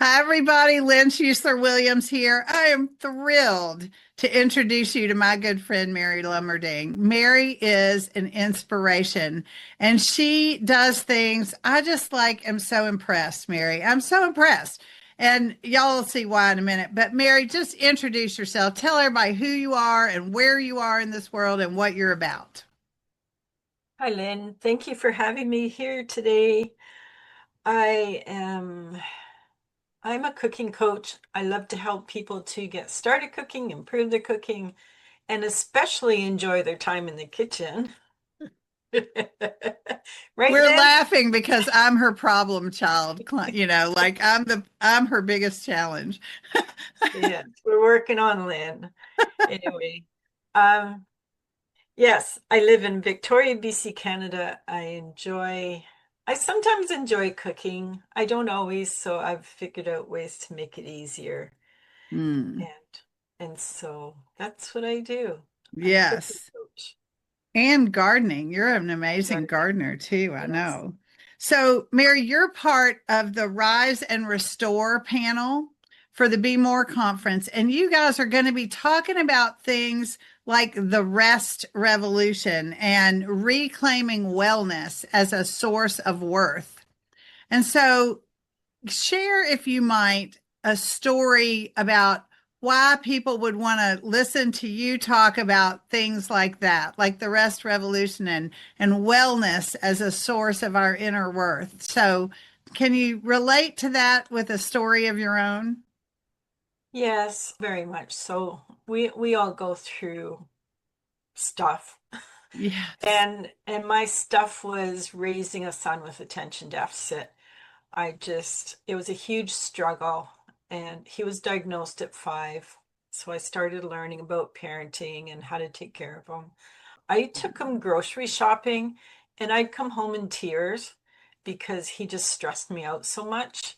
Hi, everybody. Lin Schussler-Williams here. I am thrilled to introduce you to my good friend, Mary Lummerding. Mary is an inspiration and she does things. I just am so impressed, Mary. I'm so impressed. And y'all will see why in a minute. But Mary, just introduce yourself. Tell everybody who you are and where you are in this world and what you're about. Hi, Lynn. Thank you for having me here today. I am I'm a cooking coach. I love to help people to get started cooking, improve their cooking, and especially enjoy their time in the kitchen. Right, We're Lynn? laughing because I'm her problem child, I'm her biggest challenge. Yes, we're working on Lynn. Anyway, um, yes, I live in Victoria, BC, Canada. I sometimes enjoy cooking. I don't always, so I've figured out ways to make it easier. Hmm. And and so that's what I do. I'm a cooking Yes. coach. And gardening. You're an amazing Gardening. gardener too, I Yes. know. So, Mary, you're part of the Rise and Restore panel for the Be More conference, and you guys are going to be talking about things like the rest revolution and reclaiming wellness as a source of worth. And so, share, if you might, a story about why people would want to listen to you talk about things like that, like the rest revolution and wellness as a source of our inner worth. So, can you relate to that with a story of your own? Yes, very much so. We all go through stuff. Yes. And my stuff was raising a son with attention deficit. It was a huge struggle, and he was diagnosed at 5. So I started learning about parenting and how to take care of him. I took him grocery shopping, and I'd come home in tears because he just stressed me out so much.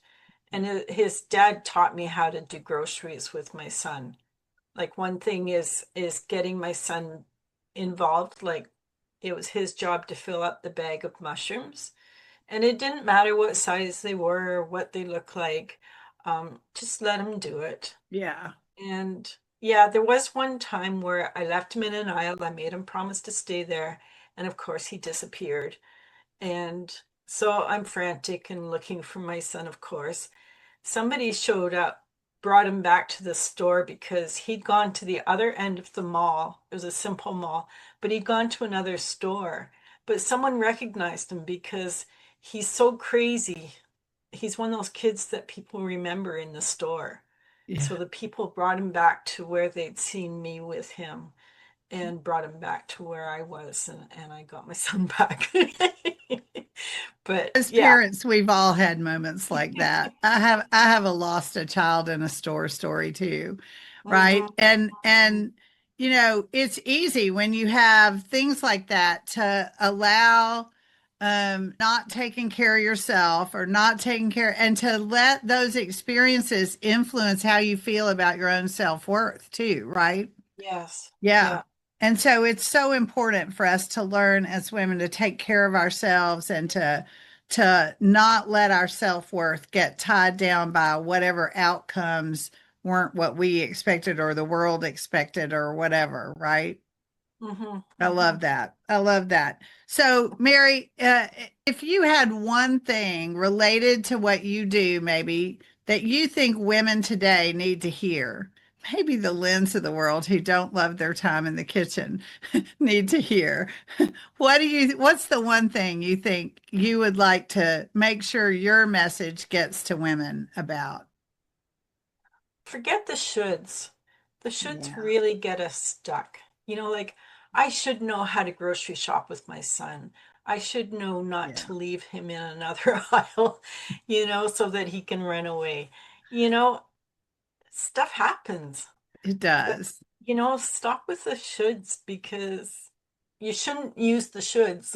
And his dad taught me how to do groceries with my son. Like, one thing is getting my son involved. Like, it was his job to fill up the bag of mushrooms, and it didn't matter what size they were or what they looked like. Just let him do it. Yeah. And yeah, there was one time where I left him in an aisle. I made him promise to stay there. And of course, he disappeared. And so I'm frantic and looking for my son, of course. Somebody showed up, brought him back to the store because he'd gone to the other end of the mall. It was a simple mall, but he'd gone to another store. But someone recognized him because he's so crazy. He's one of those kids that people remember in the store. Yeah. So the people brought him back to where they'd seen me with him and brought him back to where I was, and I got my son back. But As yeah. parents, we've all had moments like that. I have a lost a child in a store story too, right? Mhm. And it's easy when you have things like that to allow not taking care of yourself or not taking care and to let those experiences influence how you feel about your own self-worth too, right? Yes. Yeah. Yeah. And so it's so important for us to learn as women to take care of ourselves and to not let our self-worth get tied down by whatever outcomes weren't what we expected or the world expected or whatever, right? Hmm. I love Hmm. that. I love that. So, Mary, if you had one thing related to what you do, maybe that you think women today need to hear, maybe the Lens of the world who don't love their time in the kitchen need to hear. What's the one thing you think you would like to make sure your message gets to women about? Forget the shoulds. The shoulds Yeah. really get us stuck. Like, I should know how to grocery shop with my son. I should know not Yeah. to leave him in another aisle, so that he can run away. You know, Stuff happens. It But, does. stop with the shoulds, because you shouldn't use the shoulds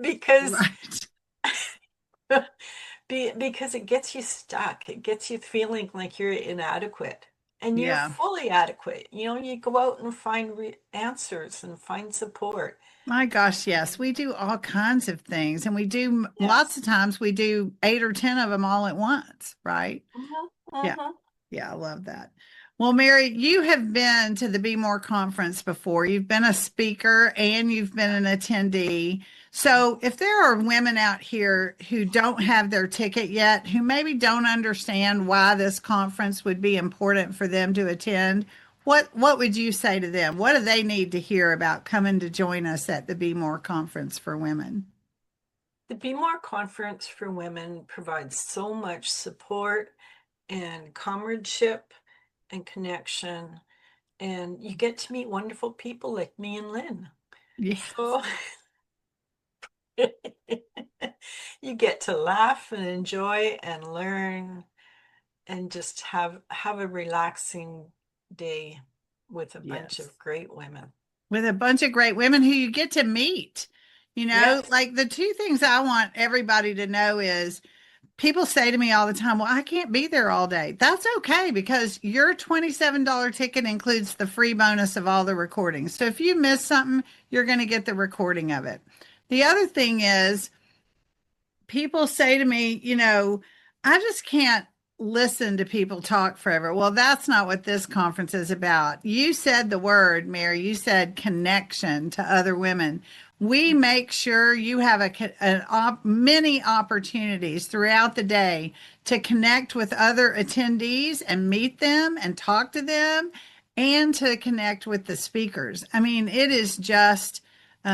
because Right. because it gets you stuck. It gets you feeling like you're inadequate. And you're Yeah. fully adequate. You go out and find answers and find support. My gosh, yes, we do all kinds of things, and we do lots Yes. of times we do 8 or 10 of them all at once, right? Hmm. Yeah. Mm-hmm. Yeah, I love that. Well, Mary, you have been to the Be More conference before. You've been a speaker and you've been an attendee. So, if there are women out here who don't have their ticket yet, who maybe don't understand why this conference would be important for them to attend, what would you say to them? What do they need to hear about coming to join us at the Be More conference for women? The Be More Conference for Women provides so much support and comradeship and connection, and you get to meet wonderful people like me and Lynn. Yes. So you get to laugh and enjoy and learn and just have a relaxing day with a bunch Yes. of great women. With a bunch of great women who you get to meet. You know, Yes. like the two things I want everybody to know is people say to me all the time, well, I can't be there all day. That's okay because your $27 ticket includes the free bonus of all the recordings. So if you miss something, you're going to get the recording of it. The other thing is, people say to me, I just can't listen to people talk forever. Well, that's not what this conference is about. You said the word, Mary. You said connection to other women. We make sure you have many opportunities throughout the day to connect with other attendees and meet them and talk to them and to connect with the speakers. I mean, it is just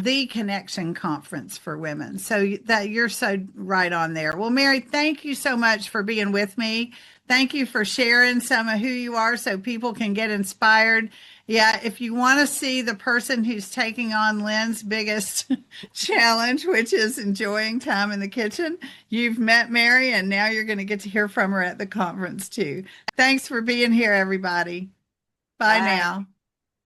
the connection conference for women. So that you're so right on there. Well, Mary, thank you so much for being with me. Thank you for sharing some of who you are so people can get inspired. Yeah, if you want to see the person who's taking on Lynn's biggest challenge, which is enjoying time in the kitchen, you've met Mary and now you're going to get to hear from her at the conference too. Thanks for being here, everybody. Bye Bye. now.